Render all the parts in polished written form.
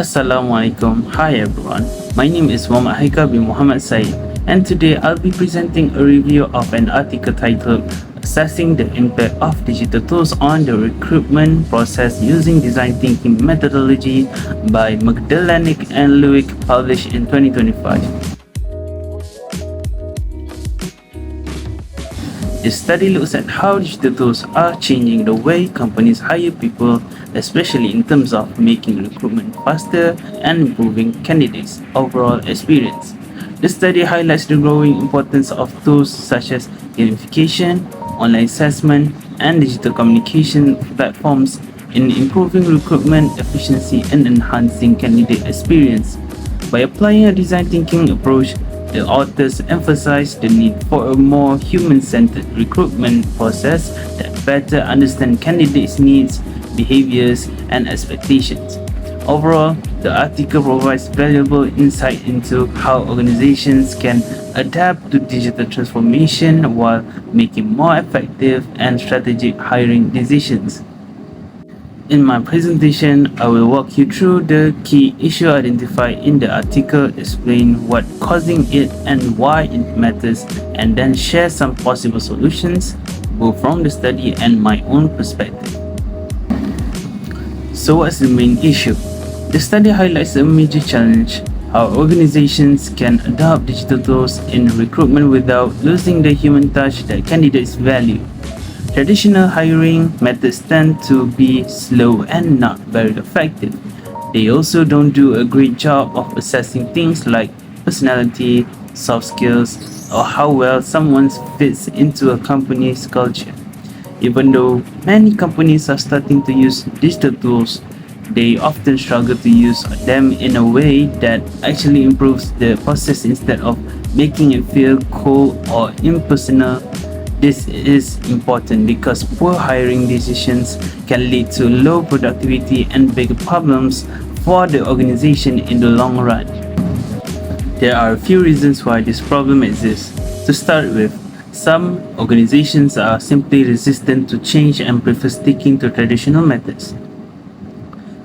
Assalamualaikum. Hi everyone. My name is Muhammad Haikal bin Muhammad Said, and today I'll be presenting a review of an article titled Assessing the Impact of Digital Tools on the Recruitment Process Using Design Thinking Methodology by Magdalenic and Lewick, published in 2025. This study looks at how digital tools are changing the way companies hire people, especially in terms of making recruitment faster and improving candidates' overall experience. The study highlights the growing importance of tools such as gamification, online assessment, and digital communication platforms in improving recruitment efficiency and enhancing candidate experience. By applying a design thinking approach, the authors emphasize the need for a more human-centered recruitment process that better understands candidates' needs, behaviors, and expectations. Overall, the article provides valuable insight into how organizations can adapt to digital transformation while making more effective and strategic hiring decisions. In my presentation, I will walk you through the key issue identified in the article, explain what's causing it and why it matters, and then share some possible solutions, both from the study and my own perspective. So what's the main issue? The study highlights a major challenge: how organizations can adopt digital tools in recruitment without losing the human touch that candidates value. Traditional hiring methods tend to be slow and not very effective. They also don't do a great job of assessing things like personality, soft skills, or how well someone fits into a company's culture. Even though many companies are starting to use digital tools, they often struggle to use them in a way that actually improves the process instead of making it feel cold or impersonal. This is important because poor hiring decisions can lead to low productivity and big problems for the organization in the long run. There are a few reasons why this problem exists. To start with, some organizations are simply resistant to change and prefer sticking to traditional methods.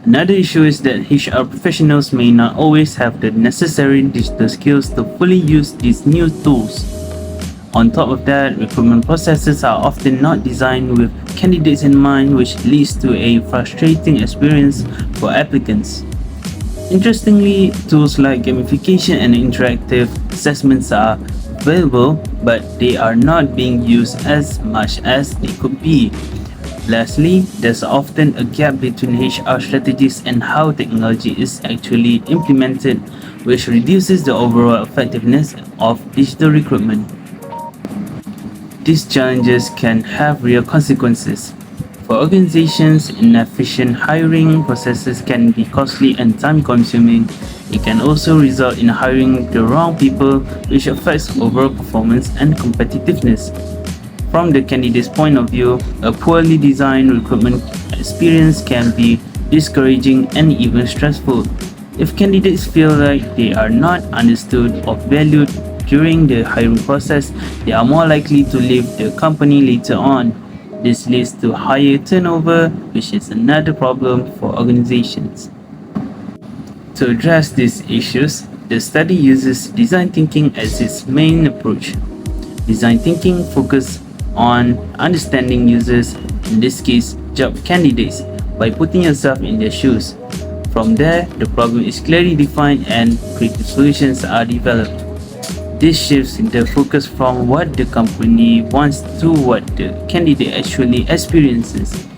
Another issue is that HR professionals may not always have the necessary digital skills to fully use these new tools. On top of that, recruitment processes are often not designed with candidates in mind, which leads to a frustrating experience for applicants. Interestingly, tools like gamification and interactive assessments are available, but they are not being used as much as they could be. Lastly, there's often a gap between HR strategies and how technology is actually implemented, which reduces the overall effectiveness of digital recruitment. These challenges can have real consequences. For organizations, inefficient hiring processes can be costly and time-consuming. It can also result in hiring the wrong people, which affects overall performance and competitiveness. From the candidate's point of view, a poorly designed recruitment experience can be discouraging and even stressful. If candidates feel like they are not understood or valued during the hiring process, they are more likely to leave the company later on. This leads to higher turnover, which is another problem for organizations. To address these issues, the study uses design thinking as its main approach. Design thinking focuses on understanding users, in this case, job candidates, by putting yourself in their shoes. From there, the problem is clearly defined and creative solutions are developed. This shifts the focus from what the company wants to what the candidate actually experiences.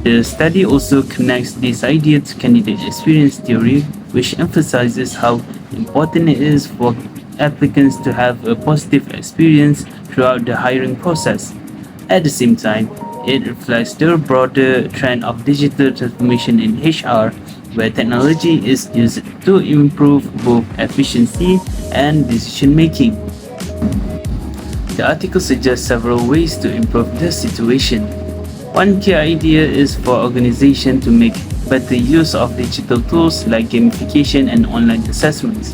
The study also connects this idea to candidate experience theory, which emphasizes how important it is for applicants to have a positive experience throughout the hiring process. At the same time, it reflects the broader trend of digital transformation in HR, where technology is used to improve both efficiency and decision making. The article suggests several ways to improve the situation. One key idea is for organizations to make better use of digital tools like gamification and online assessments.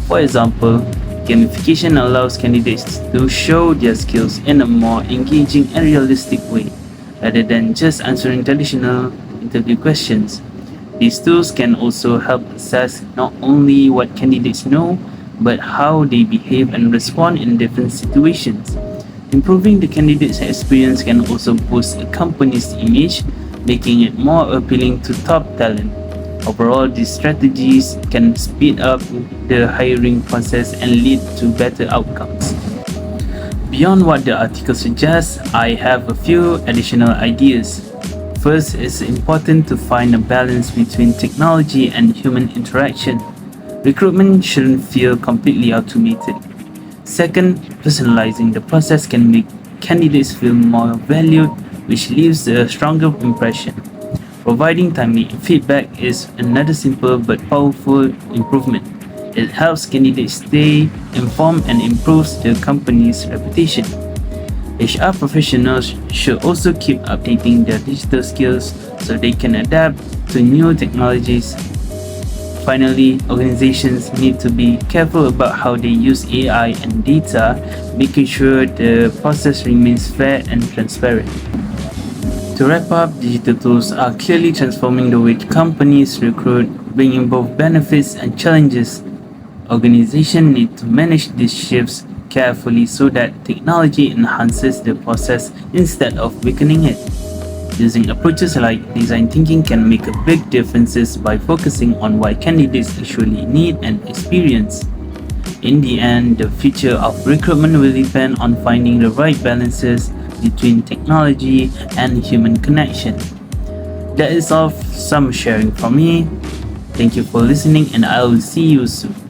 For example, gamification allows candidates to show their skills in a more engaging and realistic way, rather than just answering traditional interview questions. These tools can also help assess not only what candidates know, but how they behave and respond in different situations. Improving the candidate's experience can also boost a company's image, making it more appealing to top talent. Overall, these strategies can speed up the hiring process and lead to better outcomes. Beyond what the article suggests, I have a few additional ideas. First, it's important to find a balance between technology and human interaction. Recruitment shouldn't feel completely automated. Second, personalizing the process can make candidates feel more valued, which leaves a stronger impression. Providing timely feedback is another simple but powerful improvement. It helps candidates stay informed and improves the company's reputation. HR professionals should also keep updating their digital skills so they can adapt to new technologies. Finally, organizations need to be careful about how they use AI and data, making sure the process remains fair and transparent. To wrap up, digital tools are clearly transforming the way companies recruit, bringing both benefits and challenges. Organizations need to manage these shifts carefully so that technology enhances the process instead of weakening it. Using approaches like design thinking can make a big difference by focusing on what candidates actually need and experience. In the end, the future of recruitment will depend on finding the right balances between technology and human connection. That is all some sharing from me. Thank you for listening and I will see you soon.